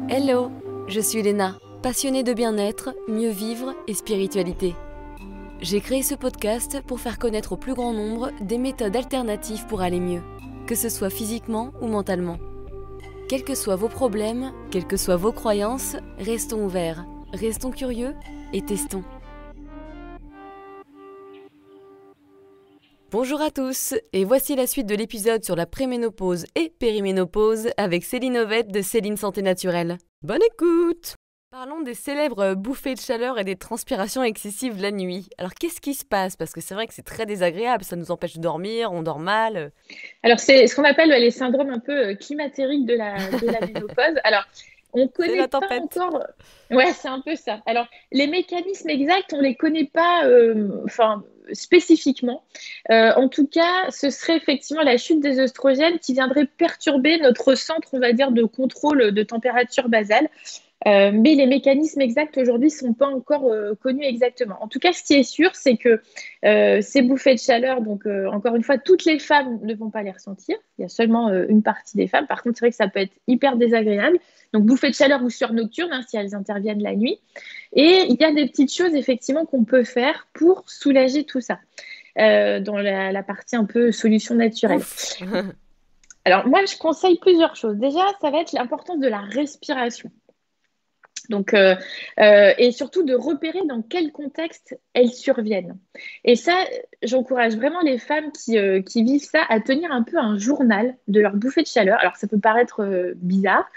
Hello, je suis Léna, passionnée de bien-être, mieux vivre et spiritualité. J'ai créé ce podcast pour faire connaître au plus grand nombre des méthodes alternatives pour aller mieux, que ce soit physiquement ou mentalement. Quels que soient vos problèmes, quelles que soient vos croyances, restons ouverts, restons curieux et testons. Bonjour à tous, et voici la suite de l'épisode sur la préménopause et périménopause avec Céline Ovette de Céline Santé Naturelle. Bonne écoute! Parlons des célèbres bouffées de chaleur et des transpirations excessives la nuit. Alors qu'est-ce qui se passe? Parce que c'est vrai que c'est très désagréable, ça nous empêche de dormir, on dort mal. Alors, c'est ce qu'on appelle les syndromes un peu climatériques de la ménopause. Alors, on ne C'est connaît la pas tempête. encore. Ouais, c'est un peu ça. Alors, les mécanismes exacts, on ne les connaît pas spécifiquement. En tout cas, ce serait effectivement la chute des oestrogènes qui viendrait perturber notre centre, on va dire, de contrôle de température basale. Mais les mécanismes exacts aujourd'hui ne sont pas encore connus exactement. En tout cas, ce qui est sûr, c'est que ces bouffées de chaleur, donc encore une fois, toutes les femmes ne vont pas les ressentir. Il y a seulement une partie des femmes. Par contre, c'est vrai que ça peut être hyper désagréable. Donc, bouffées de chaleur ou sueur nocturne, hein, si elles interviennent la nuit. Et il y a des petites choses, effectivement, qu'on peut faire pour soulager tout ça dans la partie un peu solution naturelle. Ouf. Alors, moi, je conseille plusieurs choses. Déjà, ça va être l'importance de la respiration. Donc, et surtout de repérer dans quel contexte elles surviennent. Et ça, j'encourage vraiment les femmes qui vivent ça à tenir un peu un journal de leur bouffée de chaleur. Alors, ça peut paraître bizarre,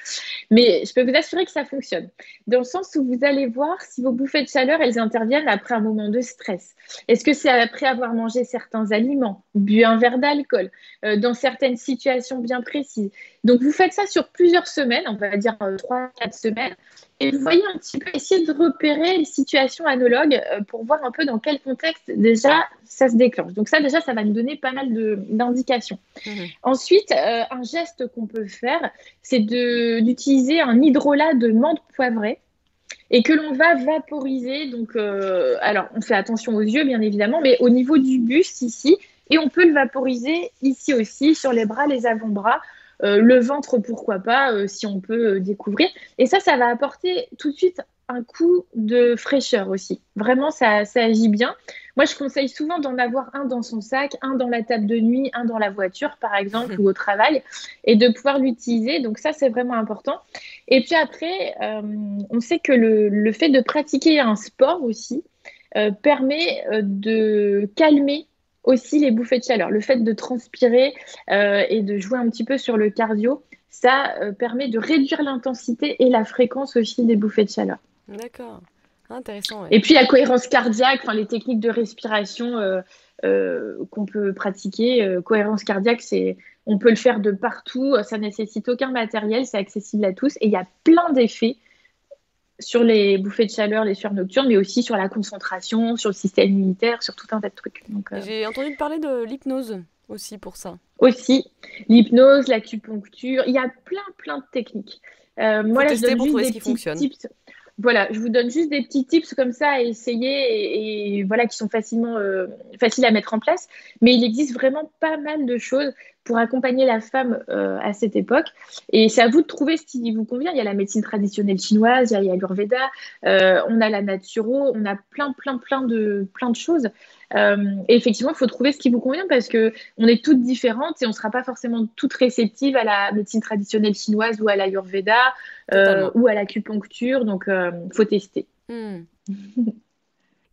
mais je peux vous assurer que ça fonctionne. Dans le sens où vous allez voir si vos bouffées de chaleur, elles interviennent après un moment de stress. Est-ce que c'est après avoir mangé certains aliments, bu un verre d'alcool, dans certaines situations bien précises. Donc, vous faites ça sur plusieurs semaines, on va dire 3-4 semaines. Et vous voyez un petit peu, essayer de repérer les situations analogues pour voir un peu dans quel contexte déjà ça se déclenche. Donc ça, déjà, ça va nous donner pas mal d'indications. Ensuite, un geste qu'on peut faire, c'est d'utiliser un hydrolat de menthe poivrée et que l'on va vaporiser. Donc, alors, on fait attention aux yeux, bien évidemment, mais au niveau du buste ici, et on peut le vaporiser ici aussi, sur les bras, les avant-bras, le ventre, pourquoi pas, si on peut découvrir. Et ça va apporter tout de suite un coup de fraîcheur aussi. Vraiment, ça agit bien. Moi, je conseille souvent d'en avoir un dans son sac, un dans la table de nuit, un dans la voiture, par exemple, ou au travail, et de pouvoir l'utiliser. Donc ça, c'est vraiment important. Et puis après, on sait que le fait de pratiquer un sport aussi permet de calmer aussi les bouffées de chaleur. Le fait de transpirer et de jouer un petit peu sur le cardio, ça permet de réduire l'intensité et la fréquence aussi des bouffées de chaleur. D'accord, intéressant, ouais. Et puis la cohérence cardiaque, enfin, les techniques de respiration qu'on peut pratiquer. Cohérence cardiaque, on peut le faire de partout, ça nécessite aucun matériel, c'est accessible à tous et il y a plein d'effets sur les bouffées de chaleur, les sueurs nocturnes, mais aussi sur la concentration, sur le système immunitaire, sur tout un tas de trucs. Donc, Et j'ai entendu parler de l'hypnose aussi pour ça. aussi, l'hypnose, l'acupuncture, il y a plein de techniques. Faut Moi, là, je tester donne pour juste trouver ce des qui petits fonctionne. tips. Voilà, je vous donne juste des petits tips comme ça à essayer et voilà, qui sont faciles à mettre en place. Mais il existe vraiment pas mal de choses pour accompagner la femme à cette époque. Et c'est à vous de trouver ce qui vous convient. Il y a la médecine traditionnelle chinoise, il y a l'Ayurveda, on a la naturo, on a plein de choses. Et effectivement, il faut trouver ce qui vous convient parce que on est toutes différentes et on ne sera pas forcément toutes réceptives à la médecine traditionnelle chinoise ou à l'Ayurveda Totalement. ou à l'acupuncture. Donc, faut tester. Hmm.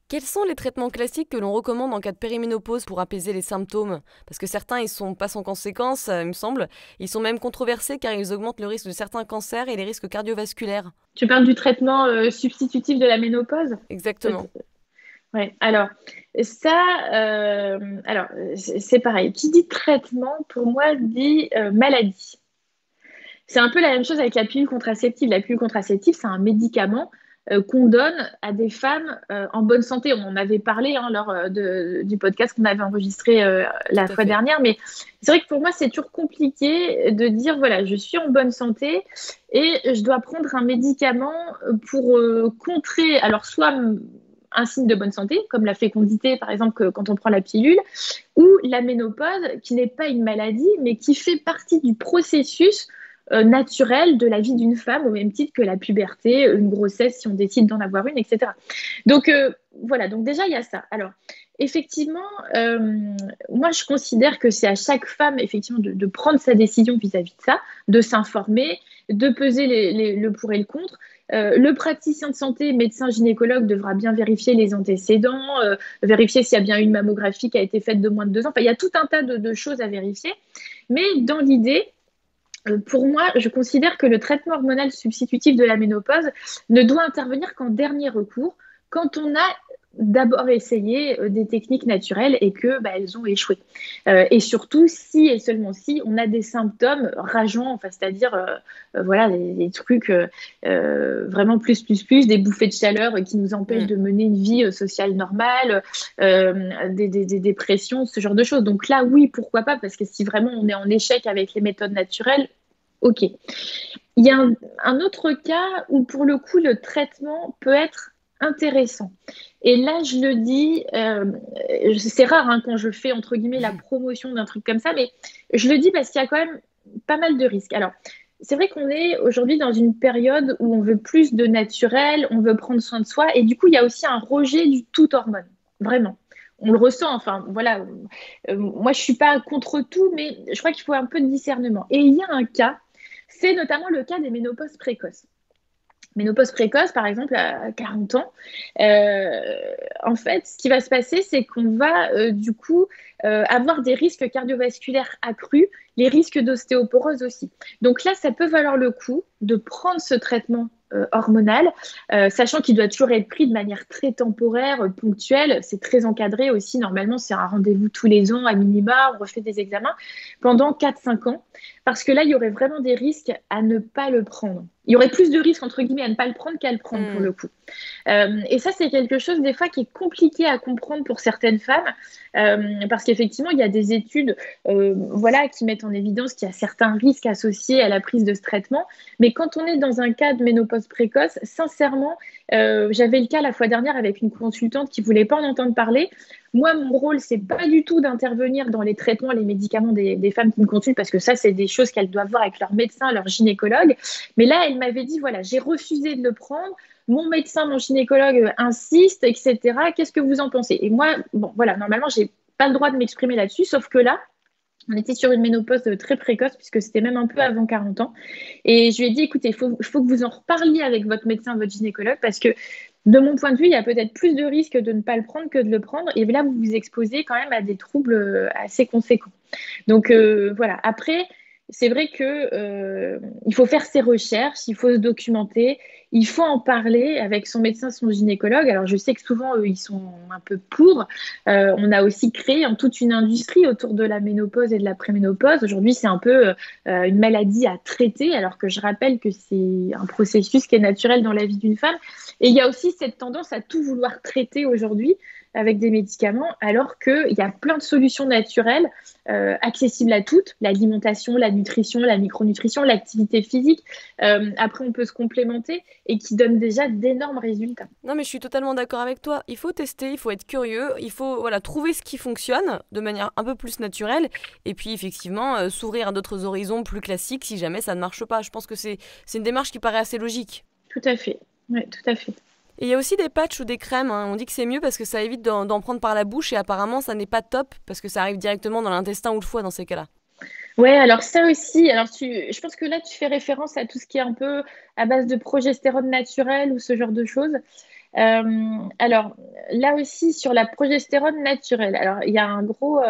Quels sont les traitements classiques que l'on recommande en cas de périménopause pour apaiser les symptômes? Parce que certains, ils sont pas sans conséquences, il me semble. Ils sont même controversés car ils augmentent le risque de certains cancers et les risques cardiovasculaires. Tu parles du traitement substitutif de la ménopause? Exactement. Ouais. Alors, ça, c'est pareil. Qui dit traitement, pour moi, dit maladie. C'est un peu la même chose avec la pilule contraceptive. La pilule contraceptive, c'est un médicament qu'on donne à des femmes en bonne santé. On en avait parlé hein, lors du podcast qu'on avait enregistré Tout la à fois fait. dernière. Mais c'est vrai que pour moi, c'est toujours compliqué de dire, voilà, je suis en bonne santé et je dois prendre un médicament pour contrer, alors soit un signe de bonne santé, comme la fécondité, par exemple, quand on prend la pilule, ou la ménopause, qui n'est pas une maladie, mais qui fait partie du processus naturel de la vie d'une femme, au même titre que la puberté, une grossesse si on décide d'en avoir une, etc. Donc voilà, donc déjà il y a ça. Alors effectivement, moi je considère que c'est à chaque femme effectivement de prendre sa décision vis-à-vis de ça, de s'informer, de peser le pour et le contre. Le praticien de santé, médecin gynécologue, devra bien vérifier les antécédents, vérifier s'il y a bien une mammographie qui a été faite de moins de 2 ans. Enfin, il y a tout un tas de choses à vérifier. Mais dans l'idée, pour moi, je considère que le traitement hormonal substitutif de la ménopause ne doit intervenir qu'en dernier recours, quand on a d'abord essayé des techniques naturelles et que elles ont échoué. Et surtout, si et seulement si on a des symptômes rageants, enfin, c'est-à-dire voilà, des trucs vraiment plus, des bouffées de chaleur qui nous empêchent de mener une vie sociale normale, des dépressions, ce genre de choses. Donc là, oui, pourquoi pas, parce que si vraiment on est en échec avec les méthodes naturelles, ok. Il y a un autre cas où, pour le coup, le traitement peut être intéressant. Et là, je le dis, c'est rare quand je fais, entre guillemets, la promotion d'un truc comme ça, mais je le dis parce qu'il y a quand même pas mal de risques. Alors, c'est vrai qu'on est aujourd'hui dans une période où on veut plus de naturel, on veut prendre soin de soi, et du coup, il y a aussi un rejet du tout hormone, vraiment. On le ressent, enfin, voilà. Moi, je suis pas contre tout, mais je crois qu'il faut un peu de discernement. Et il y a un cas, c'est notamment le cas des ménopauses précoces. Ménopause précoce, par exemple, à 40 ans, en fait, ce qui va se passer, c'est qu'on va du coup avoir des risques cardiovasculaires accrus, les risques d'ostéoporose aussi. Donc là, ça peut valoir le coup de prendre ce traitement hormonal, sachant qu'il doit toujours être pris de manière très temporaire, ponctuelle. C'est très encadré aussi. Normalement, c'est un rendez-vous tous les ans à minima. On refait des examens pendant 4-5 ans, parce que là, il y aurait vraiment des risques à ne pas le prendre. Il y aurait plus de risques, entre guillemets, à ne pas le prendre qu'à le prendre pour le coup. Et ça, c'est quelque chose des fois qui est compliqué à comprendre pour certaines femmes, parce qu'effectivement, il y a des études voilà, qui mettent en évidence qu'il y a certains risques associés à la prise de ce traitement. Mais quand on est dans un cas de ménopause précoce, sincèrement, j'avais le cas la fois dernière avec une consultante qui ne voulait pas en entendre parler. Moi, mon rôle, c'est pas du tout d'intervenir dans les traitements, les médicaments des femmes qui me consultent, parce que ça, c'est des choses qu'elles doivent voir avec leur médecin, leur gynécologue. Mais là, elle m'avait dit, voilà, j'ai refusé de le prendre. Mon médecin, mon gynécologue insiste, etc. Qu'est-ce que vous en pensez? Et moi, bon, voilà, normalement, j'ai pas le droit de m'exprimer là-dessus, sauf que là, on était sur une ménopause très précoce, puisque c'était même un peu avant 40 ans. Et je lui ai dit, écoutez, il faut que vous en reparliez avec votre médecin, votre gynécologue, parce que de mon point de vue, il y a peut-être plus de risques de ne pas le prendre que de le prendre. Et là, vous vous exposez quand même à des troubles assez conséquents. Donc voilà. Après, c'est vrai que il faut faire ses recherches, il faut se documenter, il faut en parler avec son médecin, son gynécologue. Alors je sais que souvent eux, ils sont un peu pour. On a aussi créé toute une industrie autour de la ménopause et de la préménopause. Aujourd'hui, c'est un peu une maladie à traiter, alors que je rappelle que c'est un processus qui est naturel dans la vie d'une femme. Et il y a aussi cette tendance à tout vouloir traiter aujourd'hui avec des médicaments, alors qu'il y a plein de solutions naturelles accessibles à toutes, l'alimentation, la nutrition, la micronutrition, l'activité physique. Après, on peut se complémenter et qui donnent déjà d'énormes résultats. Non, mais je suis totalement d'accord avec toi. Il faut tester, il faut être curieux, il faut trouver ce qui fonctionne de manière un peu plus naturelle et puis effectivement s'ouvrir à d'autres horizons plus classiques si jamais ça ne marche pas. Je pense que c'est une démarche qui paraît assez logique. Tout à fait, oui, tout à fait. Et il y a aussi des patchs ou des crèmes, hein. On dit que c'est mieux parce que ça évite d'en prendre par la bouche et apparemment ça n'est pas top parce que ça arrive directement dans l'intestin ou le foie dans ces cas-là. Ouais, alors ça aussi, je pense que là tu fais référence à tout ce qui est un peu à base de progestérone naturelle ou ce genre de choses. Alors là aussi sur la progestérone naturelle, alors il y a un gros,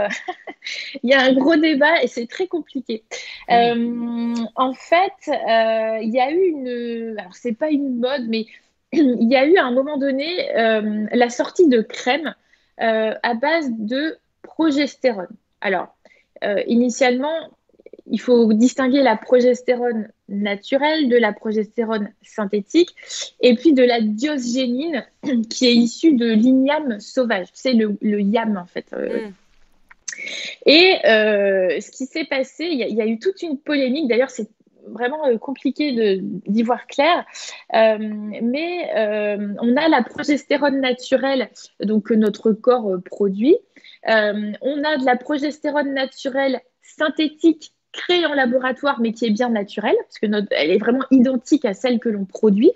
il y a un gros débat et c'est très compliqué. En fait, il y a eu alors c'est pas une mode, mais il y a eu à un moment donné la sortie de crème à base de progestérone. Alors, initialement, il faut distinguer la progestérone naturelle de la progestérone synthétique et puis de la diosgénine qui est issue de l'igname sauvage. C'est le yam en fait. Et ce qui s'est passé, il y a eu toute une polémique. D'ailleurs, c'est vraiment compliqué d'y voir clair, mais on a la progestérone naturelle donc, que notre corps produit. On a de la progestérone naturelle synthétique créée en laboratoire, mais qui est bien naturelle, parce que elle est vraiment identique à celle que l'on produit.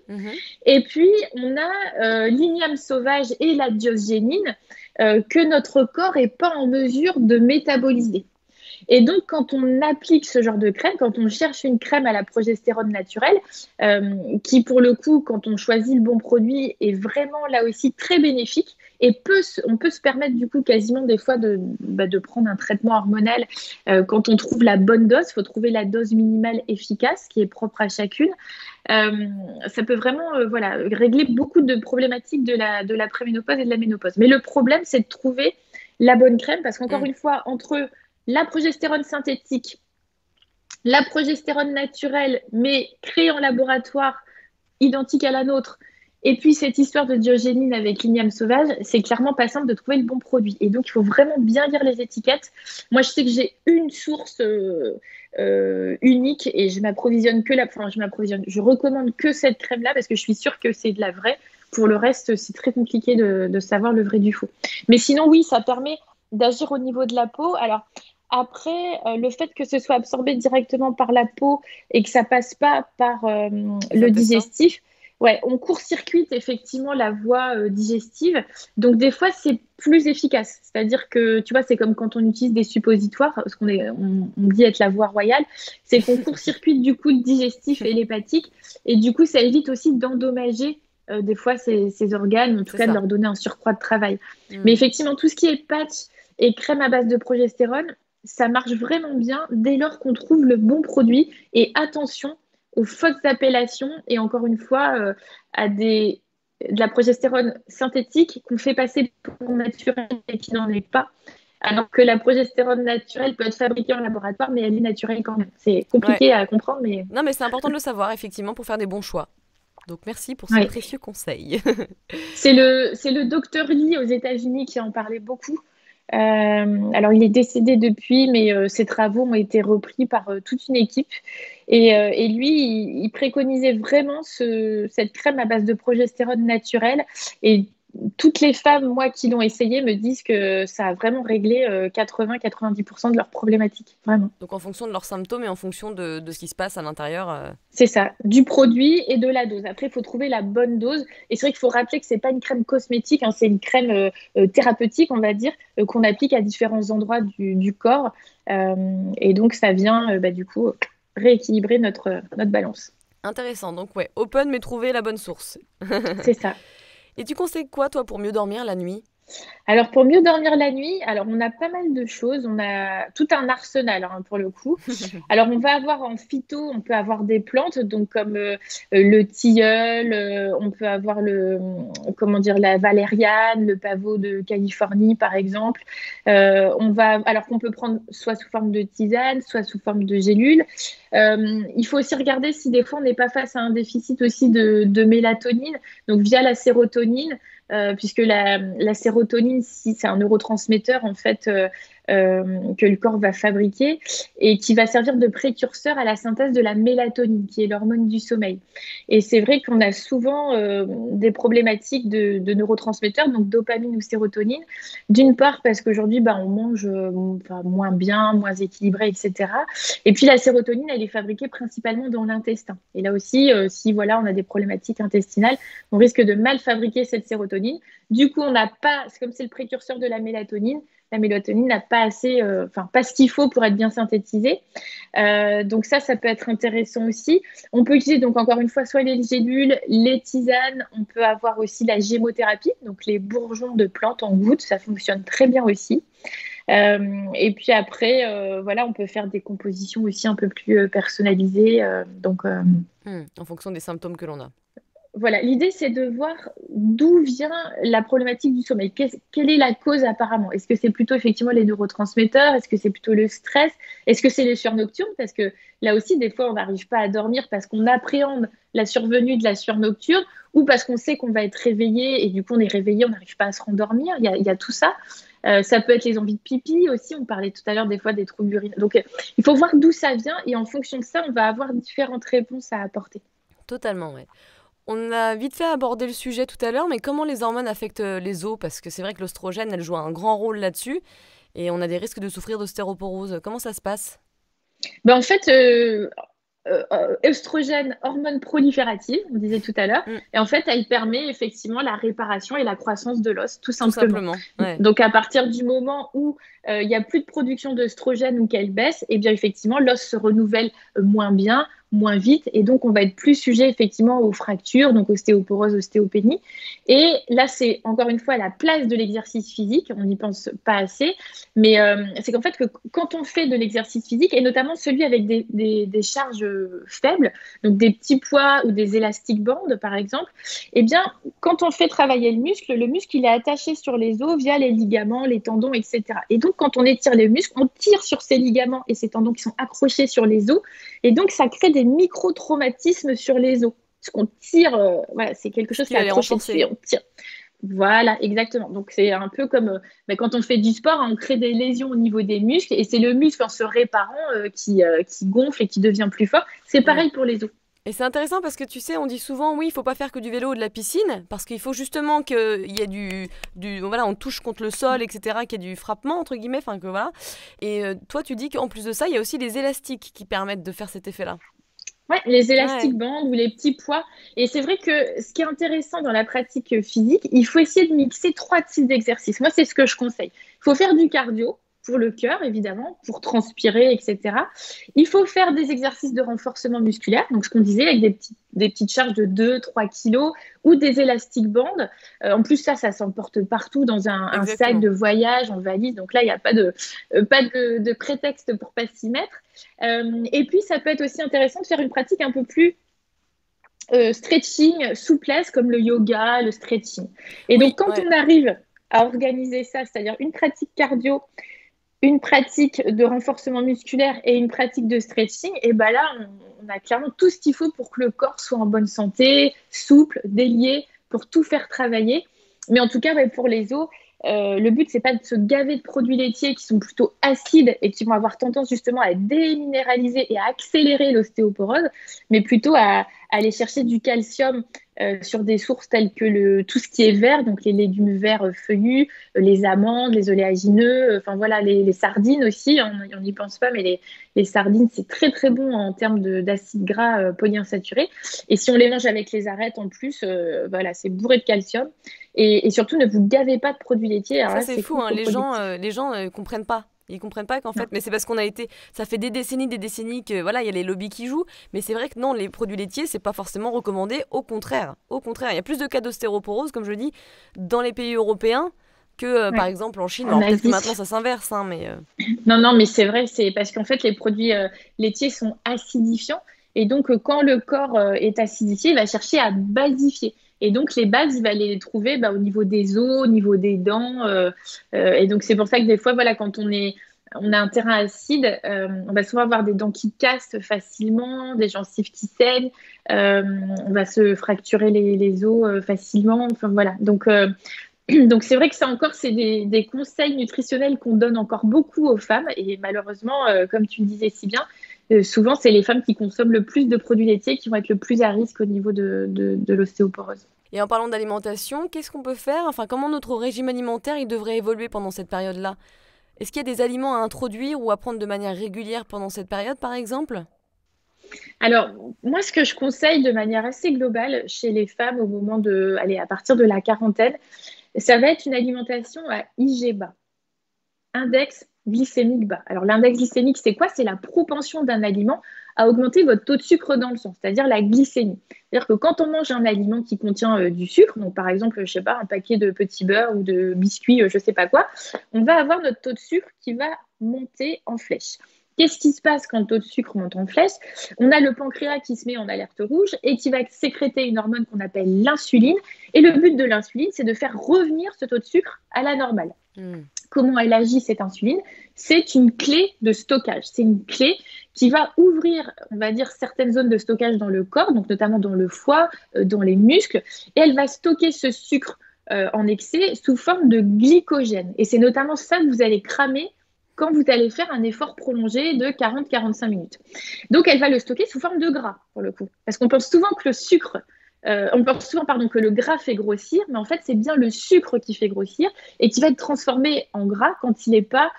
Et puis, on a l'igname sauvage et la diosgénine que notre corps n'est pas en mesure de métaboliser. Et donc, quand on applique ce genre de crème, quand on cherche une crème à la progestérone naturelle, qui pour le coup, quand on choisit le bon produit, est vraiment là aussi très bénéfique, et on peut se permettre du coup quasiment des fois de prendre un traitement hormonal quand on trouve la bonne dose. Il faut trouver la dose minimale efficace qui est propre à chacune. Ça peut vraiment régler beaucoup de problématiques de la préménopause et de la ménopause. Mais le problème, c'est de trouver la bonne crème, parce qu'encore une fois, entre la progestérone synthétique, la progestérone naturelle, mais créée en laboratoire, identique à la nôtre, et puis cette histoire de diogénine avec l'igname sauvage, c'est clairement pas simple de trouver le bon produit. Et donc, il faut vraiment bien lire les étiquettes. Moi, je sais que j'ai une source unique et je recommande que cette crème-là parce que je suis sûre que c'est de la vraie. Pour le reste, c'est très compliqué de savoir le vrai du faux. Mais sinon, oui, ça permet d'agir au niveau de la peau. Alors, après, le fait que ce soit absorbé directement par la peau et que ça passe pas par le digestif, on court-circuite effectivement la voie digestive. Donc, des fois, c'est plus efficace. C'est-à-dire que, tu vois, c'est comme quand on utilise des suppositoires, parce qu'on dit être la voie royale, c'est qu'on court-circuite du coup le digestif et l'hépatique. Et du coup, ça évite aussi d'endommager des fois ces organes, en tout cas de leur donner un surcroît de travail. Mais effectivement, tout ce qui est patch et crème à base de progestérone, ça marche vraiment bien dès lors qu'on trouve le bon produit. Et attention aux fausses appellations et encore une fois à de la progestérone synthétique qu'on fait passer pour naturelle et qui n'en est pas. Alors que la progestérone naturelle peut être fabriquée en laboratoire, mais elle est naturelle quand même. C'est compliqué à comprendre, mais... Non, mais c'est important de le savoir, effectivement, pour faire des bons choix. Donc, merci pour ce précieux conseil. C'est le docteur Lee aux États-Unis qui en parlait beaucoup. Alors, il est décédé depuis, mais ses travaux ont été repris par toute une équipe. Et lui, il préconisait vraiment cette crème à base de progestérone naturelle. Et toutes les femmes, moi, qui l'ont essayé, me disent que ça a vraiment réglé 80-90% de leurs problématiques, vraiment. Donc, en fonction de leurs symptômes et en fonction de ce qui se passe à l'intérieur. C'est ça, du produit et de la dose. Après, il faut trouver la bonne dose. Et c'est vrai qu'il faut rappeler que c'est pas une crème cosmétique, hein, c'est une crème thérapeutique, on va dire, qu'on applique à différents endroits du corps. Et donc, ça vient, du coup, rééquilibrer notre balance. Intéressant. Donc, open, mais trouver la bonne source. C'est ça. Et tu conseilles quoi, toi, pour mieux dormir la nuit ? Alors, pour mieux dormir la nuit, on a pas mal de choses. On a tout un arsenal, hein, pour le coup. Alors, on va avoir en phyto, on peut avoir des plantes, donc comme le tilleul, on peut avoir la valériane, le pavot de Californie, par exemple. Alors qu'on peut prendre soit sous forme de tisane, soit sous forme de gélule. Il faut aussi regarder si des fois on n'est pas face à un déficit aussi de mélatonine, donc via la sérotonine. Puisque la sérotonine, c'est un neurotransmetteur en fait que le corps va fabriquer et qui va servir de précurseur à la synthèse de la mélatonine, qui est l'hormone du sommeil. Et c'est vrai qu'on a souvent des problématiques de neurotransmetteurs, donc dopamine ou sérotonine. D'une part parce qu'aujourd'hui, on mange moins bien, moins équilibré, etc. Et puis la sérotonine, elle est fabriquée principalement dans l'intestin. Et là aussi, si on a des problématiques intestinales, on risque de mal fabriquer cette sérotonine. Du coup, on n'a pas, comme c'est le précurseur de la mélatonine n'a pas assez, pas ce qu'il faut pour être bien synthétisée. Donc ça peut être intéressant aussi. On peut utiliser donc encore une fois soit les gélules, les tisanes. On peut avoir aussi la gémothérapie, donc les bourgeons de plantes en gouttes, ça fonctionne très bien aussi. Et puis après, on peut faire des compositions aussi un peu plus personnalisées. En fonction des symptômes que l'on a. Voilà, l'idée, c'est de voir d'où vient la problématique du sommeil. Quelle est la cause apparemment? Est-ce que c'est plutôt effectivement les neurotransmetteurs? Est-ce que c'est plutôt le stress? Est-ce que c'est les sueurs nocturnes? Parce que là aussi, des fois, on n'arrive pas à dormir parce qu'on appréhende la survenue de la sueur nocturne ou parce qu'on sait qu'on va être réveillé et du coup, on est réveillé, on n'arrive pas à se rendormir. Il y a tout ça. Ça peut être les envies de pipi aussi. On parlait tout à l'heure des fois des troubles urinaires. Donc, il faut voir d'où ça vient et en fonction de ça, on va avoir différentes réponses à apporter. Totalement, oui. On a vite fait aborder le sujet tout à l'heure, mais comment les hormones affectent les os? Parce que c'est vrai que l'oestrogène, elle joue un grand rôle là-dessus, et on a des risques de souffrir d'ostéoporose. Comment ça se passe? Ben, en fait, œstrogène, hormone proliférative, on disait tout à l'heure, Mm. et en fait, elle permet effectivement la réparation et la croissance de l'os, tout Tout simplement. simplement, ouais. Donc, à partir du moment où il n'y a plus de production d'œstrogène ou qu'elle baisse, et bien effectivement, l'os se renouvelle moins bien, moins vite, et donc on va être plus sujet effectivement aux fractures, donc ostéoporose, ostéopénie. Et là, c'est encore une fois la place de l'exercice physique, on n'y pense pas assez, mais c'est qu'en fait, que quand on fait de l'exercice physique, et notamment celui avec des charges faibles, donc des petits poids ou des élastiques bandes par exemple, eh bien, quand on fait travailler le muscle, il est attaché sur les os via les ligaments, les tendons, etc. Et donc, quand on étire les muscles, on tire sur ces ligaments et ces tendons qui sont accrochés sur les os, et donc ça crée des micro-traumatismes sur les os. Parce qu'on tire, voilà, c'est quelque Ce chose qui qui est va les accroché dessus et renforcer. on tire. Voilà, exactement. Donc c'est un peu comme quand on fait du sport, on crée des lésions au niveau des muscles et c'est le muscle en se réparant qui gonfle et qui devient plus fort. C'est Ouais. pareil pour les os. Et c'est intéressant parce que tu sais, on dit souvent, oui, il faut pas faire que du vélo ou de la piscine, parce qu'il faut justement qu'il y ait voilà, on touche contre le sol, etc., qu'il y ait du frappement, entre guillemets, enfin que voilà. Et toi, tu dis qu'en plus de ça, il y a aussi les élastiques qui permettent de faire cet effet-là. Ouais, les Ouais, élastiques bandes ou les petits poids. Et c'est vrai que ce qui est intéressant dans la pratique physique, il faut essayer de mixer trois types d'exercices. Moi, c'est ce que je conseille. Il faut faire du cardio pour le cœur, évidemment, pour transpirer, etc. Il faut faire des exercices de renforcement musculaire, donc ce qu'on disait, avec des petites charges de 2, 3 kilos ou des élastiques bandes. En plus, ça s'emporte partout dans un sac exactement. de voyage, en valise. Donc là, il n'y a pas de prétexte pour pas s'y mettre. Et puis, ça peut être aussi intéressant de faire une pratique un peu plus stretching, souplesse, comme le yoga, le stretching. Et donc, Oui, quand ouais. on arrive à organiser ça, c'est-à-dire une pratique cardio, une pratique de renforcement musculaire et une pratique de stretching, et ben là, on a clairement tout ce qu'il faut pour que le corps soit en bonne santé, souple, délié, pour tout faire travailler. Mais en tout cas, ouais, pour les os, le but, c'est pas de se gaver de produits laitiers qui sont plutôt acides et qui vont avoir tendance justement à déminéraliser et à accélérer l'ostéoporose, mais plutôt à aller chercher du calcium sur des sources telles que tout ce qui est vert, donc les légumes verts feuillus, les amandes, les oléagineux, enfin voilà, les sardines aussi, on n'y pense pas, mais les sardines, c'est très très bon en termes d'acides gras polyinsaturés. Et si on les mange avec les arêtes en plus, voilà, c'est bourré de calcium. Et surtout, ne vous gavez pas de produits laitiers. Alors Ça, là, c'est c'est fou, hein. contre-productif. Les gens comprennent pas. Ils comprennent pas qu'en fait, Non. mais c'est parce qu'on a été, ça fait des décennies que voilà, il y a les lobbies qui jouent, mais c'est vrai que non, les produits laitiers, c'est pas forcément recommandé. Au contraire, il y a plus de cas d'ostéoporose, comme je le dis, dans les pays européens que par Ouais. exemple en Chine. En Alors peut-être que Asie. maintenant ça s'inverse, hein, mais Non, non, mais c'est vrai, c'est parce qu'en fait, les produits laitiers sont acidifiants. Et donc, quand le corps est acidifié, il va chercher à basifier. Et donc, les bases, il va les trouver au niveau des os, au niveau des dents. Et donc, c'est pour ça que des fois, voilà, quand on a un terrain acide, on va souvent avoir des dents qui cassent facilement, des gencives qui saignent, euh, on va se fracturer les os facilement. Enfin, voilà. Donc c'est vrai que ça encore, c'est des conseils nutritionnels qu'on donne encore beaucoup aux femmes. Et malheureusement, comme tu le disais si bien, souvent, c'est les femmes qui consomment le plus de produits laitiers qui vont être le plus à risque au niveau de l'ostéoporose. et en parlant d'alimentation, qu'est-ce qu'on peut faire? Enfin, comment notre régime alimentaire il devrait évoluer pendant cette période-là? Est-ce qu'il y a des aliments à introduire ou à prendre de manière régulière pendant cette période, par exemple? Alors, moi, ce que je conseille de manière assez globale chez les femmes au moment allez, à partir de la quarantaine, ça va être une alimentation à IG bas. Index glycémique bas. Alors, l'index glycémique, c'est quoi? C'est la propension d'un aliment à augmenter votre taux de sucre dans le sang, c'est-à-dire la glycémie. C'est-à-dire que quand on mange un aliment qui contient du sucre, donc par exemple, je sais pas, un paquet de petits beurres ou de biscuits, je sais pas quoi, on va avoir notre taux de sucre qui va monter en flèche. Qu'est-ce qui se passe quand le taux de sucre monte en flèche? On a le pancréas qui se met en alerte rouge et qui va sécréter une hormone qu'on appelle l'insuline. Et le but de l'insuline, c'est de faire revenir ce taux de sucre à la normale. Hmm. Comment elle agit, cette insuline? C'est une clé de stockage. C'est une clé qui va ouvrir, on va dire, certaines zones de stockage dans le corps, donc notamment dans le foie, dans les muscles, et elle va stocker ce sucre en excès sous forme de glycogène. Et c'est notamment ça que vous allez cramer quand vous allez faire un effort prolongé de 40-45 minutes. Donc, elle va le stocker sous forme de gras, pour le coup. Parce qu'on pense souvent que le sucre on pense souvent que le gras fait grossir, mais en fait, c'est bien le sucre qui fait grossir et qui va être transformé en gras quand il n'est pas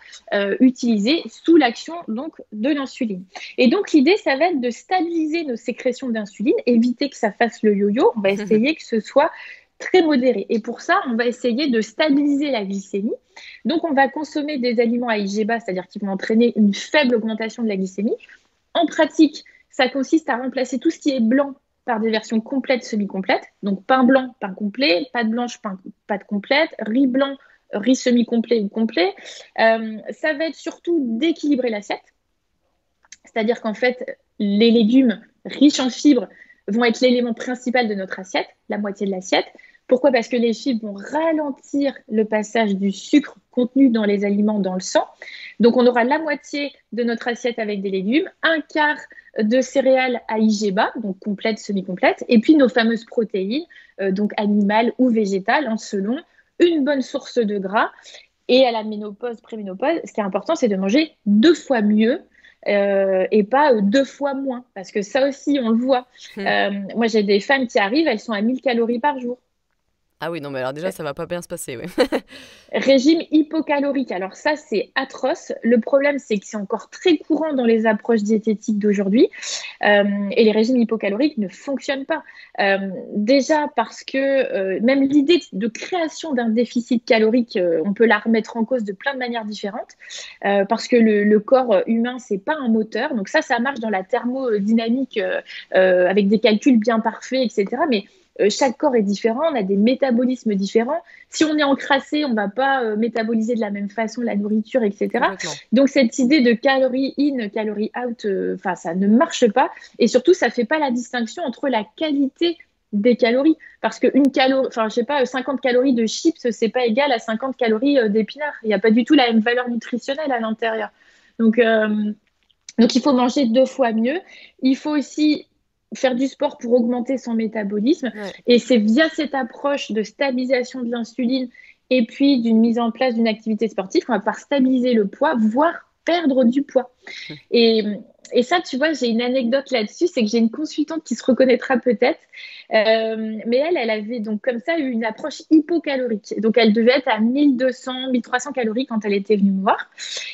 utilisé sous l'action donc de l'insuline. Et donc, l'idée, ça va être de stabiliser nos sécrétions d'insuline, éviter que ça fasse le yo-yo. On va essayer que ce soit très modéré. Et pour ça, on va essayer de stabiliser la glycémie. Donc, on va consommer des aliments à IG bas, c'est-à-dire qui vont entraîner une faible augmentation de la glycémie. En pratique, ça consiste à remplacer tout ce qui est blanc par des versions complètes, semi-complètes. Donc, pain blanc, pain complet, pâte blanche, pâte complète, riz blanc, riz semi-complet ou complet. Ça va être surtout d'équilibrer l'assiette. C'est-à-dire qu'en fait, les légumes riches en fibres vont être l'élément principal de notre assiette, la moitié de l'assiette. Pourquoi? Parce que les fibres vont ralentir le passage du sucre contenu dans les aliments dans le sang. Donc, on aura la moitié de notre assiette avec des légumes, un quart de céréales à IG bas, donc complètes, semi-complètes, et puis nos fameuses protéines, donc animales ou végétales, selon une bonne source de gras. Et à la ménopause, préménopause, ce qui est important, c'est de manger 2 fois mieux et pas 2 fois moins. Parce que ça aussi, on le voit. Moi, j'ai des femmes qui arrivent, elles sont à 1000 calories par jour. Ah oui, non, mais alors déjà, ça va pas bien se passer, oui. Régime hypocalorique. Alors ça, c'est atroce. Le problème, c'est que c'est encore très courant dans les approches diététiques d'aujourd'hui. Et les régimes hypocaloriques ne fonctionnent pas. Déjà parce que même l'idée de création d'un déficit calorique, on peut la remettre en cause de plein de manières différentes. Parce que le corps humain, c'est pas un moteur. Donc ça marche dans la thermodynamique avec des calculs bien parfaits, etc. Mais chaque corps est différent, on a des métabolismes différents. Si on est encrassé, on ne va pas métaboliser de la même façon la nourriture, etc. Donc, cette idée de calories in, calories out, ça ne marche pas. Et surtout, ça ne fait pas la distinction entre la qualité des calories. Parce que 50 calories de chips, ce n'est pas égal à 50 calories d'épinards. Il n'y a pas du tout la même valeur nutritionnelle à l'intérieur. Donc, il faut manger 2 fois mieux. Il faut aussi faire du sport pour augmenter son métabolisme. Ouais. Et c'est via cette approche de stabilisation de l'insuline et puis d'une mise en place d'une activité sportive qu'on va pouvoir stabiliser le poids, voire perdre du poids. Et ça, tu vois, j'ai une anecdote là-dessus, c'est que j'ai une consultante qui se reconnaîtra peut-être, mais elle avait donc comme ça eu une approche hypocalorique. Donc, elle devait être à 1200, 1300 calories quand elle était venue me voir.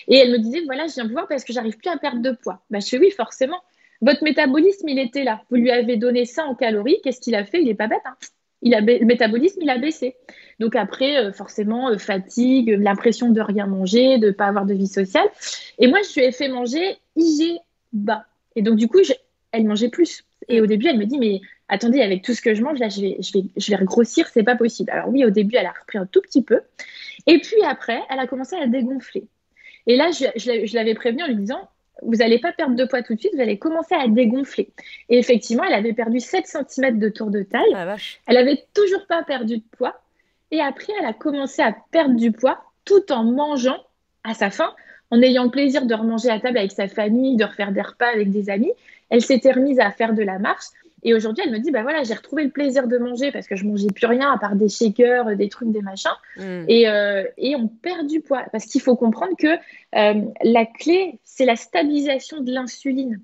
Et elle me disait, voilà, je viens vous voir parce que j'arrive plus à perdre de poids. Je fais oui, forcément. Votre métabolisme, il était là. Vous lui avez donné ça en calories. Qu'est-ce qu'il a fait? Il n'est pas bête. Le métabolisme, il a baissé. Donc après, forcément, fatigue, l'impression de rien manger, de ne pas avoir de vie sociale. Et moi, je lui ai fait manger IG bas. Et donc, du coup, elle mangeait plus. Et au début, elle me dit, mais attendez, avec tout ce que je mange, là, je vais regrossir, c'est pas possible. Alors oui, au début, elle a repris un tout petit peu. Et puis après, elle a commencé à dégonfler. Et là, je l'avais prévenue en lui disant, vous n'allez pas perdre de poids tout de suite, vous allez commencer à dégonfler. Et effectivement, elle avait perdu 7 cm de tour de taille. Ah, vache. Elle n'avait toujours pas perdu de poids. Et après, elle a commencé à perdre du poids tout en mangeant à sa faim, en ayant le plaisir de remanger à table avec sa famille, de refaire des repas avec des amis. Elle s'était remise à faire de la marche. Et aujourd'hui, elle me dit, voilà, j'ai retrouvé le plaisir de manger parce que je ne mangeais plus rien à part des shakers, des trucs, des machins. Et on perd du poids. Parce qu'il faut comprendre que la clé, c'est la stabilisation de l'insuline.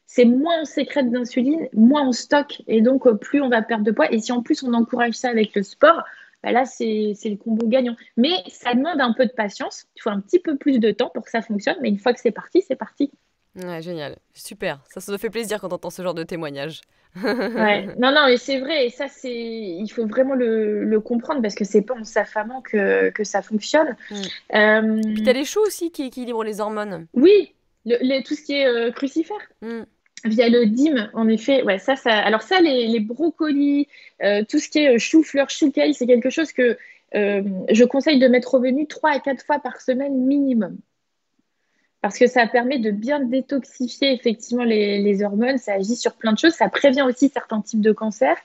C'est moins on sécrète d'insuline, moins on stocke. Et donc, plus on va perdre de poids. Et si en plus, on encourage ça avec le sport, là, c'est le combo gagnant. Mais ça demande un peu de patience. Il faut un petit peu plus de temps pour que ça fonctionne. Mais une fois que c'est parti, c'est parti. Ouais, génial, super. Ça nous fait plaisir quand on entend ce genre de témoignage. Ouais. Non, mais c'est vrai. Et ça, il faut vraiment le comprendre parce que c'est pas en s'affamant que ça fonctionne. Puis t'as les choux aussi qui équilibrent les hormones. Oui, tout ce qui est crucifère. Via le DIM, en effet. Ouais, ça. Alors ça, les brocolis, tout ce qui est chou-fleur, chou-kale, c'est quelque chose que je conseille de mettre au menu 3 à 4 fois par semaine minimum. Parce que ça permet de bien détoxifier effectivement les hormones, ça agit sur plein de choses, ça prévient aussi certains types de cancers.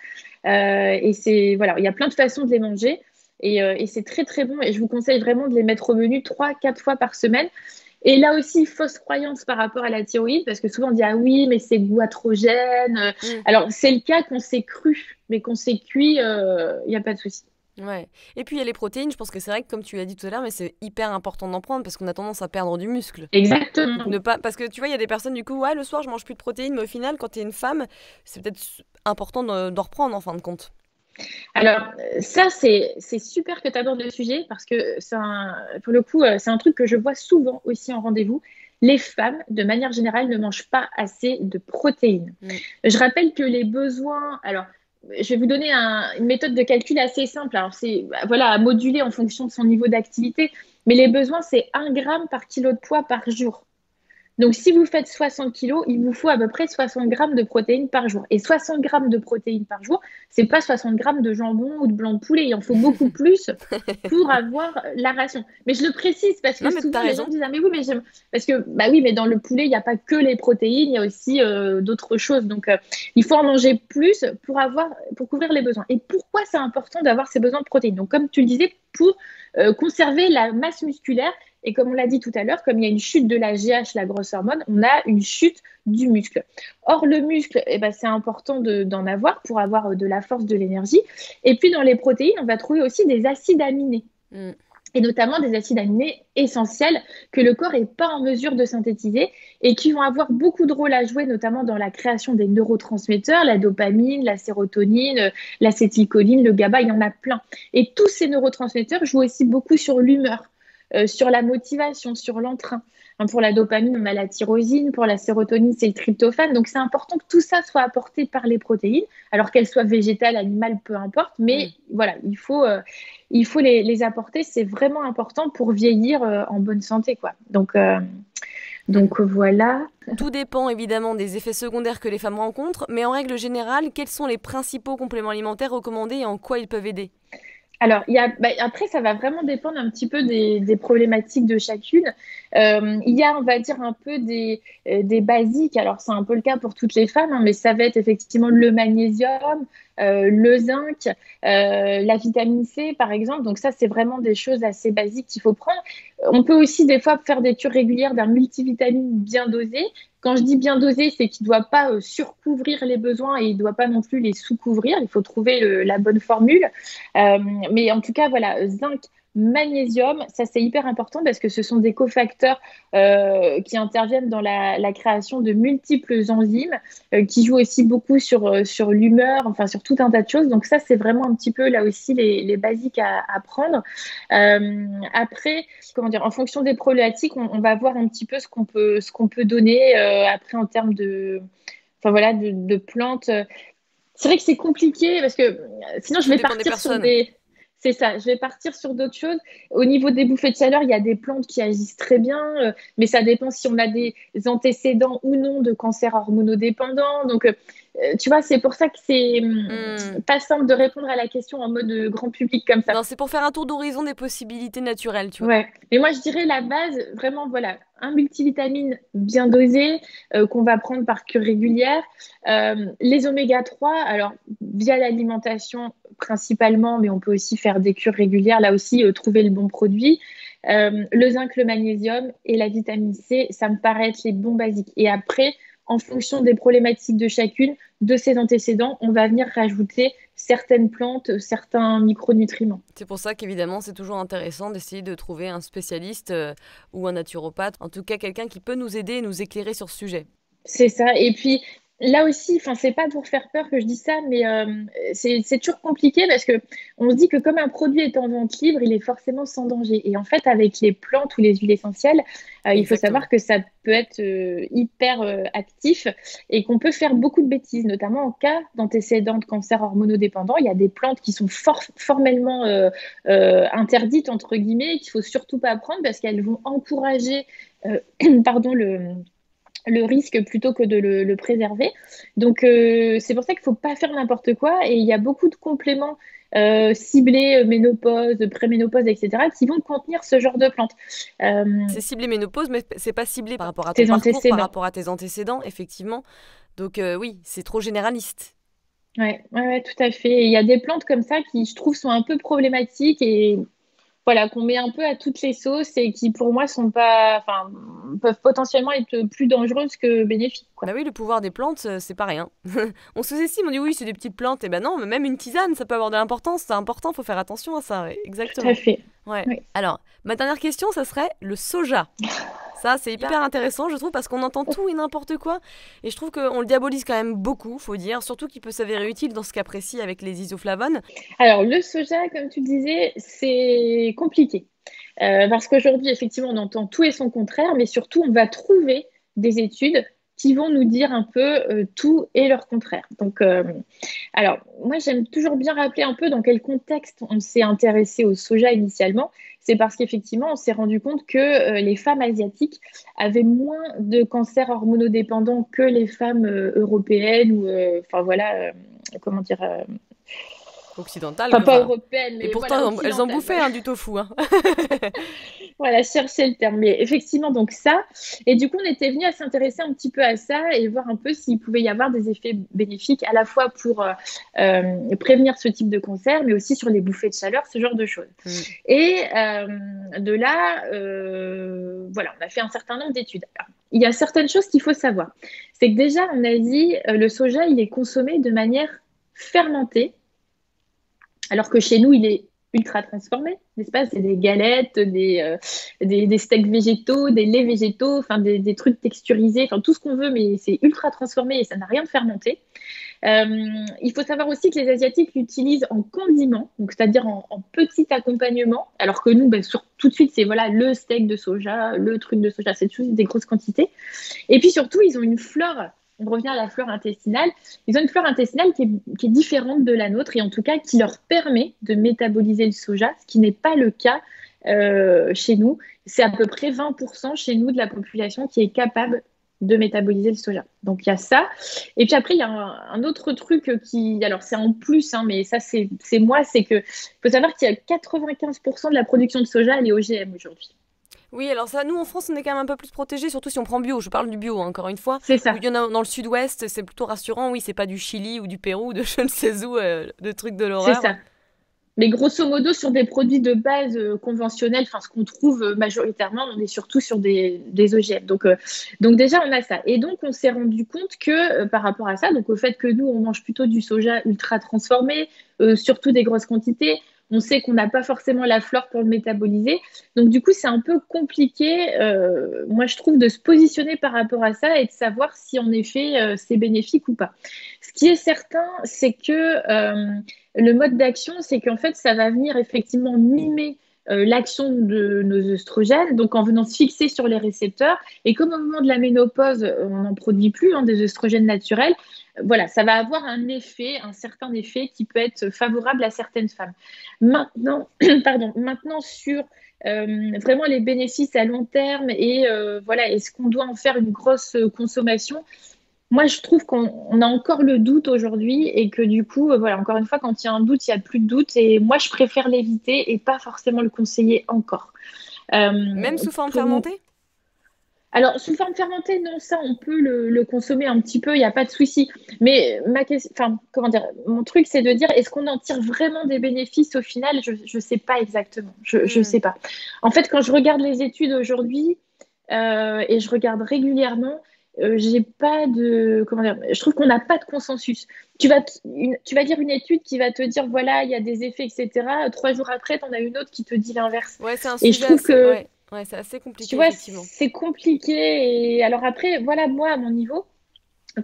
Et il y a plein de façons de les manger et c'est très très bon. Et je vous conseille vraiment de les mettre au menu 3-4 fois par semaine. Et là aussi, fausse croyance par rapport à la thyroïde, parce que souvent on dit ah oui, mais c'est goitrogène. Alors c'est le cas qu'on s'est cru, mais qu'on s'est cuit, il n'y a pas de souci. Ouais. Et puis il y a les protéines, je pense que c'est vrai que comme tu l'as dit tout à l'heure, mais c'est hyper important d'en prendre parce qu'on a tendance à perdre du muscle. Donc Exactement. ne pas, parce que tu vois, il y a des personnes du coup, ouais, le soir je mange plus de protéines, mais au final, quand t'es une femme, c'est peut-être important d'en reprendre en fin de compte. Alors, ça, c'est super que tu abordes le sujet parce que pour le coup, c'est un truc que je vois souvent aussi en rendez-vous. Les femmes, de manière générale, ne mangent pas assez de protéines. Mm. Je rappelle que les besoins, alors, je vais vous donner une méthode de calcul assez simple. Alors, c'est voilà, à moduler en fonction de son niveau d'activité, mais les besoins, c'est 1 gramme par kilo de poids par jour. Donc, si vous faites 60 kilos, il vous faut à peu près 60 grammes de protéines par jour. Et 60 grammes de protéines par jour, c'est pas 60 grammes de jambon ou de blanc de poulet. Il en faut beaucoup plus pour avoir la ration. Mais je le précise parce que Non, mais souvent t'as les gens raison. me disent ah mais oui mais j'aime parce que bah oui mais dans le poulet il n'y a pas que les protéines, il y a aussi d'autres choses. Donc il faut en manger plus pour couvrir les besoins. Et pourquoi c'est important d'avoir ces besoins de protéines? Donc comme tu le disais pour conserver la masse musculaire. Et comme on l'a dit tout à l'heure, comme il y a une chute de la GH, la grosse hormone, on a une chute du muscle. Or, le muscle, eh ben, c'est important d'en avoir pour avoir de la force, de l'énergie. Et puis, dans les protéines, on va trouver aussi des acides aminés. Mm. Et notamment des acides aminés essentiels que le corps n'est pas en mesure de synthétiser et qui vont avoir beaucoup de rôle à jouer, notamment dans la création des neurotransmetteurs, la dopamine, la sérotonine, l'acétylcholine, le GABA, il y en a plein. Et tous ces neurotransmetteurs jouent aussi beaucoup sur l'humeur, sur la motivation, sur l'entrain. Pour la dopamine, on a la tyrosine. Pour la sérotonine, c'est le tryptophane. Donc, c'est important que tout ça soit apporté par les protéines, alors qu'elles soient végétales, animales, peu importe. Mais voilà, il faut les apporter. C'est vraiment important pour vieillir en bonne santé, quoi. Donc voilà. Tout dépend évidemment des effets secondaires que les femmes rencontrent, mais en règle générale, quels sont les principaux compléments alimentaires recommandés et en quoi ils peuvent aider? Alors, après, ça va vraiment dépendre un petit peu des problématiques de chacune. Il y a, on va dire, un peu des basiques. Alors, c'est un peu le cas pour toutes les femmes, hein, mais ça va être effectivement le magnésium, le zinc, la vitamine C, par exemple. Donc, ça, c'est vraiment des choses assez basiques qu'il faut prendre. On peut aussi, des fois, faire des cures régulières d'un multivitamine bien dosé. Quand je dis bien dosé, c'est qu'il ne doit pas surcouvrir les besoins et il ne doit pas non plus les sous-couvrir. Il faut trouver la bonne formule. Mais en tout cas, voilà, zinc, magnésium, ça c'est hyper important parce que ce sont des cofacteurs qui interviennent dans la création de multiples enzymes qui jouent aussi beaucoup sur l'humeur, enfin sur tout un tas de choses. Donc ça, c'est vraiment un petit peu là aussi les basiques à prendre. Après, comment dire, en fonction des problématiques, on va voir un petit peu ce qu'on peut donner après en termes enfin voilà, de plantes. C'est vrai que c'est compliqué parce que sinon je Tout vais dépend des partir sur personnes. des. C'est ça, je vais partir sur d'autres choses. Au niveau des bouffées de chaleur, il y a des plantes qui agissent très bien, mais ça dépend si on a des antécédents ou non de cancer hormonodépendant. Donc, tu vois, c'est pour ça que c'est Hmm. pas simple de répondre à la question en mode grand public comme ça. Non, c'est pour faire un tour d'horizon des possibilités naturelles, tu vois. Ouais, mais moi je dirais la base, vraiment voilà, un multivitamine bien dosé qu'on va prendre par cure régulière. Les oméga 3, alors via l'alimentation principalement, mais on peut aussi faire des cures régulières, là aussi trouver le bon produit. Le zinc, le magnésium et la vitamine C, ça me paraît être les bons basiques. Et après, en fonction des problématiques de chacune, de ses antécédents, on va venir rajouter certaines plantes, certains micronutriments. C'est pour ça qu'évidemment, c'est toujours intéressant d'essayer de trouver un spécialiste ou un naturopathe, en tout cas quelqu'un qui peut nous aider et nous éclairer sur ce sujet. C'est ça. Et puis là aussi, enfin, c'est pas pour faire peur que je dis ça, mais c'est toujours compliqué parce que on se dit que comme un produit est en vente libre, il est forcément sans danger. Et en fait, avec les plantes ou les huiles essentielles, il faut Exactement. savoir que ça peut être hyper actif et qu'on peut faire beaucoup de bêtises, notamment en cas d'antécédents de cancer hormonodépendant. Il y a des plantes qui sont formellement interdites, entre guillemets, qu'il faut surtout pas prendre parce qu'elles vont encourager pardon, le risque plutôt que de le préserver. Donc, c'est pour ça qu'il ne faut pas faire n'importe quoi. Et il y a beaucoup de compléments ciblés, ménopause, préménopause, etc., qui vont contenir ce genre de plantes. C'est ciblé ménopause, mais c'est pas ciblé par rapport à ton Tes parcours, par antécédents. rapport à tes antécédents, effectivement. Donc oui, c'est trop généraliste. Ouais, ouais, ouais, tout à fait. Et il y a des plantes comme ça qui, je trouve, sont un peu problématiques et voilà, qu'on met un peu à toutes les sauces et qui, pour moi, sont pas, enfin, peuvent potentiellement être plus dangereuses que bénéfiques, quoi. Bah oui, le pouvoir des plantes, c'est pas rien. On sous-estime, on dit oui, c'est des petites plantes, et ben non, mais même une tisane, ça peut avoir de l'importance, c'est important, faut faire attention à ça, ouais, Tout à exactement. fait. Ouais. Oui. Alors, ma dernière question, ça serait le soja. Ça, c'est hyper intéressant, je trouve, parce qu'on entend tout et n'importe quoi. Et je trouve qu'on le diabolise quand même beaucoup, faut dire. Surtout qu'il peut s'avérer utile dans ce cas précis avec les isoflavones. Alors, le soja, comme tu disais, c'est compliqué. Parce qu'aujourd'hui, effectivement, on entend tout et son contraire, mais surtout, on va trouver des études qui vont nous dire un peu tout et leur contraire. Donc, alors, moi, j'aime toujours bien rappeler un peu dans quel contexte on s'est intéressé au soja initialement. C'est parce qu'effectivement, on s'est rendu compte que les femmes asiatiques avaient moins de cancers hormonodépendants que les femmes européennes ou, enfin voilà, comment dire, Occidentales, enfin pas enfin. européennes, Et mais voilà, pourtant, elles en occidentales. bouffaient Voilà. hein, du tofu. Hein. Voilà, chercher le terme. Mais effectivement, donc ça. Et du coup, on était venu à s'intéresser un petit peu à ça et voir un peu s'il pouvait y avoir des effets bénéfiques à la fois pour prévenir ce type de cancer, mais aussi sur les bouffées de chaleur, ce genre de choses. Et de là, voilà, on a fait un certain nombre d'études. Alors, il y a certaines choses qu'il faut savoir. C'est que déjà, en Asie, le soja, il est consommé de manière fermentée, alors que chez nous, il est ultra transformé, n'est-ce pas? C'est des galettes, des steaks végétaux, des laits végétaux, enfin des trucs texturisés, enfin tout ce qu'on veut, mais c'est ultra transformé et ça n'a rien de fermenté. Il faut savoir aussi que les Asiatiques l'utilisent en condiment, donc c'est-à-dire en petit accompagnement, alors que nous, ben, tout de suite, c'est voilà le steak de soja, le truc de soja, c'est toujours des grosses quantités. Et puis surtout, ils ont une flore. On revient à la flore intestinale. Ils ont une flore intestinale qui est différente de la nôtre et en tout cas qui leur permet de métaboliser le soja, ce qui n'est pas le cas chez nous. C'est à peu près 20% chez nous de la population qui est capable de métaboliser le soja. Donc il y a ça. Et puis après, il y a un autre truc qui, alors c'est en plus, hein, mais ça c'est moi, c'est que faut savoir qu'il y a 95% de la production de soja, elle est OGM aujourd'hui. Oui, alors ça, nous en France, on est quand même un peu plus protégés, surtout si on prend bio. Je parle du bio, hein, encore une fois. C'est Où ça. il y en a dans le sud-ouest, c'est plutôt rassurant. Oui, c'est pas du Chili ou du Pérou ou de je ne sais où, de trucs de C'est l'horreur. ça. Mais grosso modo, sur des produits de base conventionnels, enfin ce qu'on trouve majoritairement, on est surtout sur des OGM. Donc déjà, on a ça. Et donc, on s'est rendu compte que par rapport à ça, donc au fait que nous, on mange plutôt du soja ultra transformé, surtout des grosses quantités, on sait qu'on n'a pas forcément la flore pour le métaboliser. Donc du coup, c'est un peu compliqué, moi je trouve, de se positionner par rapport à ça et de savoir si en effet c'est bénéfique ou pas. Ce qui est certain, c'est que le mode d'action, c'est qu'en fait, ça va venir effectivement mimer l'action de nos œstrogènes, donc en venant se fixer sur les récepteurs. Et comme au moment de la ménopause, on n'en produit plus hein, des œstrogènes naturels, voilà, ça va avoir un effet, un certain effet qui peut être favorable à certaines femmes. Maintenant, pardon, maintenant sur vraiment les bénéfices à long terme et voilà, est-ce qu'on doit en faire une grosse consommation? Moi, je trouve qu'on a encore le doute aujourd'hui et que du coup, voilà, encore une fois, quand il y a un doute, il n'y a plus de doute. Et moi, je préfère l'éviter et pas forcément le conseiller encore. Même sous forme Pour... fermentée? Alors, sous forme fermentée, non, ça, on peut le consommer un petit peu, il n'y a pas de souci. Mais ma question, enfin, comment dire, mon truc, c'est de dire, est-ce qu'on en tire vraiment des bénéfices au final? Je ne sais pas exactement. Je sais pas. En fait, quand je regarde les études aujourd'hui, et je regarde régulièrement, j'ai pas de comment dire, je trouve qu'on n'a pas de consensus. Tu vas dire une étude qui va te dire voilà, il y a des effets, etc. 3 jours après, tu en as une autre qui te dit l'inverse. Ouais, c'est un Et je sujet trouve assez... que, Ouais, ouais, c'est assez tu compliqué, vois, effectivement. c'est compliqué. Et alors après, voilà, moi, à mon niveau,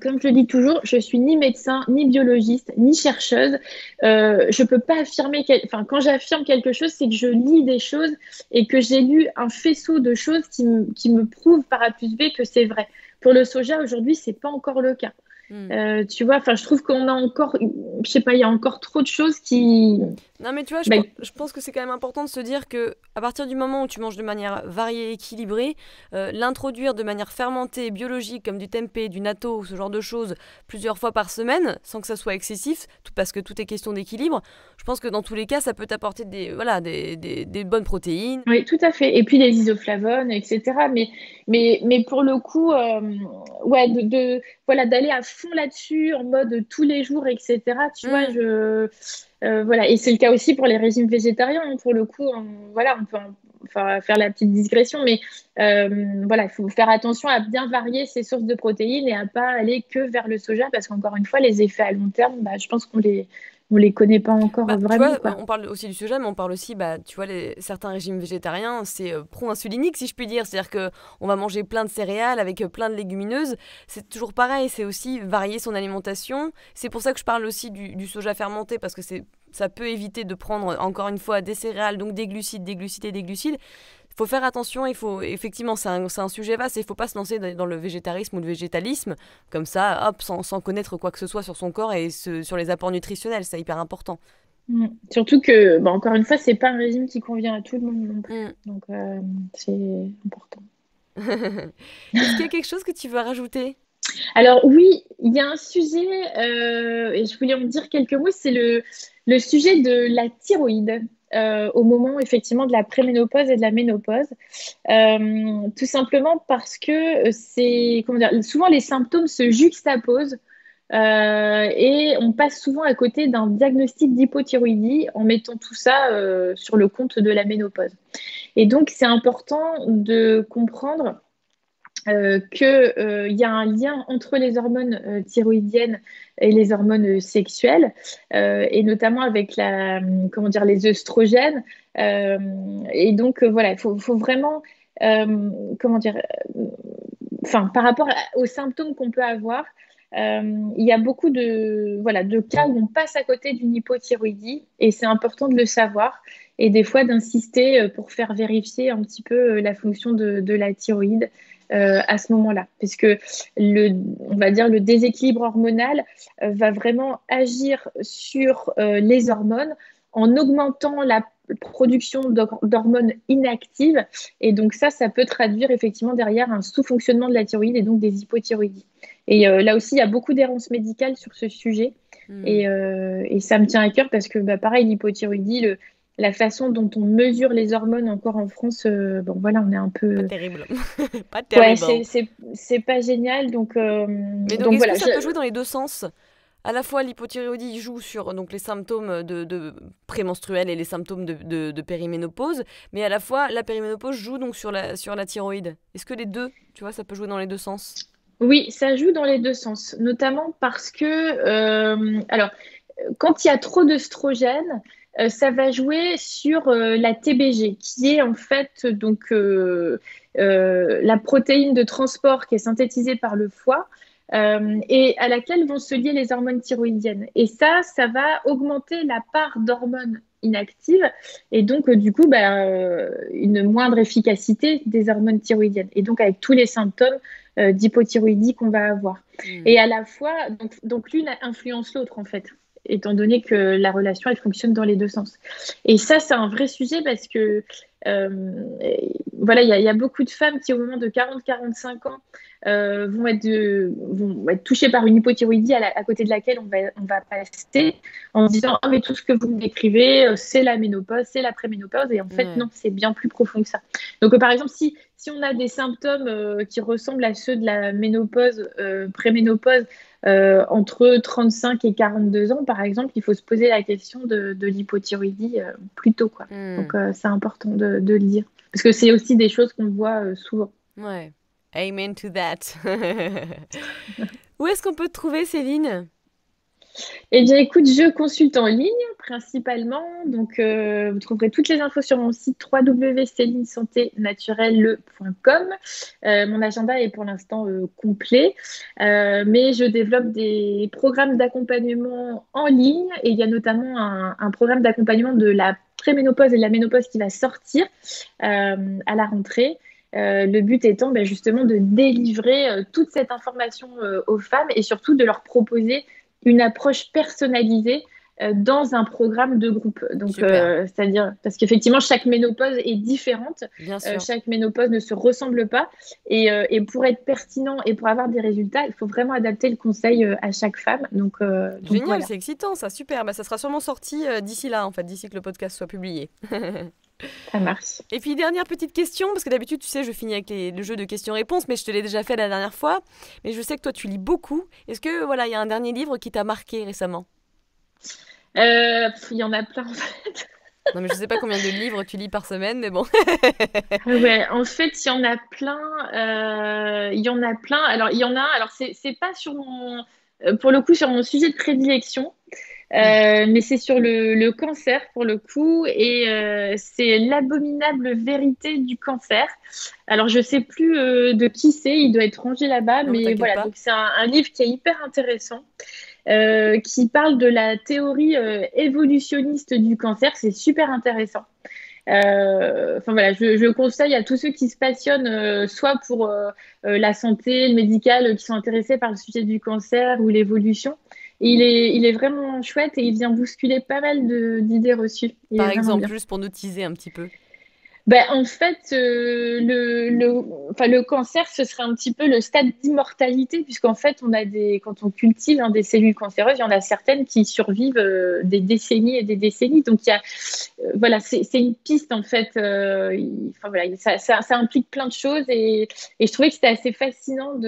comme je le dis toujours, je suis ni médecin, ni biologiste, ni chercheuse. Je peux pas affirmer, enfin, quand j'affirme quelque chose, c'est que je lis des choses et que j'ai lu un faisceau de choses qui me prouvent par A plus B que c'est vrai. Pour le soja, aujourd'hui, c'est pas encore le cas. Tu vois, enfin, je trouve qu'on a encore, je sais pas, il y a encore trop de choses qui. Non, mais tu vois, Bah, je pense que c'est quand même important de se dire que à partir du moment où tu manges de manière variée et équilibrée, l'introduire de manière fermentée et biologique comme du tempeh, du natto ou ce genre de choses plusieurs fois par semaine, sans que ça soit excessif, parce que tout est question d'équilibre, je pense que dans tous les cas, ça peut t'apporter voilà, des bonnes protéines. oui, tout à fait. Et puis les isoflavones, etc. Mais pour le coup, ouais, voilà, d'aller à fond là-dessus, en mode tous les jours, etc. Tu vois, voilà. Et c'est le cas aussi pour les régimes végétariens, hein. Pour le coup, voilà, on peut enfin, faire la petite digression, mais voilà, il faut faire attention à bien varier ses sources de protéines et à pas aller que vers le soja, parce qu'encore une fois, les effets à long terme, bah, je pense qu'on les connaît pas encore Bah, tu vraiment, vois, quoi. on parle aussi du soja, mais on parle aussi, bah, tu vois, certains régimes végétariens, c'est pro-insulinique, si je puis dire. C'est-à-dire que on va manger plein de céréales avec plein de légumineuses. C'est toujours pareil, c'est aussi varier son alimentation. C'est pour ça que je parle aussi du soja fermenté, parce que ça peut éviter de prendre, encore une fois, des céréales, donc des glucides, des glucides et des glucides. Il faut faire attention, effectivement, c'est un sujet vaste et il ne faut pas se lancer dans le végétarisme ou le végétalisme, comme ça, hop, sans connaître quoi que ce soit sur son corps et sur les apports nutritionnels, c'est hyper important. Surtout que, bah, encore une fois, c'est pas un régime qui convient à tout le monde non plus. Mm. Donc, c'est important. Est-ce qu'il y a quelque chose que tu veux rajouter? Alors oui, il y a un sujet, et je voulais en dire quelques mots, c'est le sujet de la thyroïde au moment effectivement de la préménopause et de la ménopause. Tout simplement parce que comment dire, souvent les symptômes se juxtaposent et on passe souvent à côté d'un diagnostic d'hypothyroïdie en mettant tout ça sur le compte de la ménopause. Et donc c'est important de comprendre qu'il y a un lien entre les hormones thyroïdiennes et les hormones sexuelles, et notamment avec comment dire, les œstrogènes. Et donc, voilà, il faut vraiment, comment dire, enfin, par rapport aux symptômes qu'on peut avoir, il y a beaucoup voilà, de cas où on passe à côté d'une hypothyroïdie et c'est important de le savoir et des fois d'insister pour faire vérifier un petit peu la fonction de la thyroïde à ce moment-là. Parce que on va dire le déséquilibre hormonal va vraiment agir sur les hormones en augmentant la production d'hormones inactives. Et donc ça peut traduire effectivement derrière un sous-fonctionnement de la thyroïde et donc des hypothyroïdies. Et là aussi, il y a beaucoup d'errances médicales sur ce sujet. Et ça me tient à cœur parce que, bah, pareil, l'hypothyroïdie, la façon dont on mesure les hormones encore en France, bon voilà, on est un Pas peu... terrible. Pas Ouais, terrible. c'est pas génial. Donc, Mais donc, donc est-ce que voilà. ça peut jouer dans les deux sens? À la fois, l'hypothyroïdie joue sur donc, les symptômes de prémenstruels et les symptômes de périménopause, mais à la fois, la périménopause joue donc sur la thyroïde. Est-ce que les deux, tu vois, ça peut jouer dans les deux sens? Oui, ça joue dans les deux sens, notamment parce que, alors, quand il y a trop d'œstrogènes, ça va jouer sur la TBG, qui est en fait donc la protéine de transport qui est synthétisée par le foie et à laquelle vont se lier les hormones thyroïdiennes. Et ça va augmenter la part d'hormones inactives et donc du coup bah, une moindre efficacité des hormones thyroïdiennes. Et donc avec tous les symptômes d'hypothyroïdie qu'on va avoir. Et à la fois, donc l'une influence l'autre en fait, étant donné que la relation elle fonctionne dans les deux sens. Et ça, c'est un vrai sujet parce que voilà, il y a beaucoup de femmes qui, au moment de 40-45 ans, vont être touchées par une hypothyroïdie à côté de laquelle on va passer en disant oh, mais tout ce que vous me décrivez, c'est la ménopause, c'est la préménopause. Et en fait, Ouais. non, c'est bien plus profond que ça. Donc, par exemple, si on a des symptômes qui ressemblent à ceux de la ménopause, préménopause, entre 35 et 42 ans, par exemple, il faut se poser la question de l'hypothyroïdie plus tôt, quoi. Donc, c'est important de le dire. Parce que c'est aussi des choses qu'on voit souvent. Ouais. Amen to that. Où est-ce qu'on peut te trouver, Céline? Eh bien, écoute, je consulte en ligne principalement. Donc, vous trouverez toutes les infos sur mon site www.célinesanténaturelle.com. Mon agenda est pour l'instant complet, mais je développe des programmes d'accompagnement en ligne et il y a notamment un programme d'accompagnement de la préménopause et de la ménopause qui va sortir à la rentrée. Le but étant ben, justement de délivrer toute cette information aux femmes et surtout de leur proposer une approche personnalisée dans un programme de groupe. Donc, Super. c'est-à-dire, parce qu'effectivement, chaque ménopause est différente, Bien sûr. chaque ménopause ne se ressemble pas, et pour être pertinent et pour avoir des résultats, il faut vraiment adapter le conseil à chaque femme. Donc Génial, voilà. c'est excitant, ça, super. Bah, ça sera sûrement sorti d'ici là, en fait, d'ici que le podcast soit publié. Ça marche. Et puis, dernière petite question, parce que d'habitude, tu sais, je finis avec le jeu de questions-réponses, mais je te l'ai déjà fait la dernière fois. Mais je sais que toi, tu lis beaucoup. Est-ce que, voilà, il y a un dernier livre qui t'a marqué récemment? Il y en a plein en fait. Non, mais je sais pas combien de livres tu lis par semaine, mais bon. Ouais, en fait, il y en a plein. Il y en a plein. Alors, il y en a. Alors, c'est pas sur mon, pour le coup, sur mon sujet de prédilection. Hmm, Mais c'est sur le cancer pour le coup, et c'est l'abominable vérité du cancer. Alors je sais plus de qui c'est, il doit être rangé là-bas, non, mais mais t'inquiète voilà. pas. Donc c'est un livre qui est hyper intéressant, qui parle de la théorie évolutionniste du cancer. C'est super intéressant. Enfin voilà, je conseille à tous ceux qui se passionnent, soit pour la santé, le médical, qui sont intéressés par le sujet du cancer ou l'évolution. Et il est vraiment chouette et il vient bousculer pas mal d'idées reçues. Il est Par vraiment exemple, bien. juste pour nous teaser un petit peu. Ben, en fait, enfin, le cancer, ce serait un petit peu le stade d'immortalité, puisqu'en fait, quand on cultive des cellules cancéreuses, il y en a certaines qui survivent des décennies et des décennies. Donc, voilà, c'est une piste, en fait. Enfin, voilà, ça implique plein de choses et je trouvais que c'était assez fascinant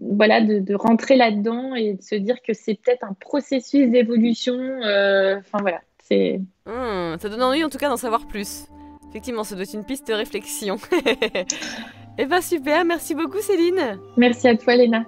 voilà, de rentrer là-dedans et de se dire que c'est peut-être un processus d'évolution. Enfin, voilà, c'est... Ça donne envie en tout cas d'en savoir plus. Effectivement, ça doit être une piste de réflexion. Eh ben super, merci beaucoup Céline. Merci à toi, Léna.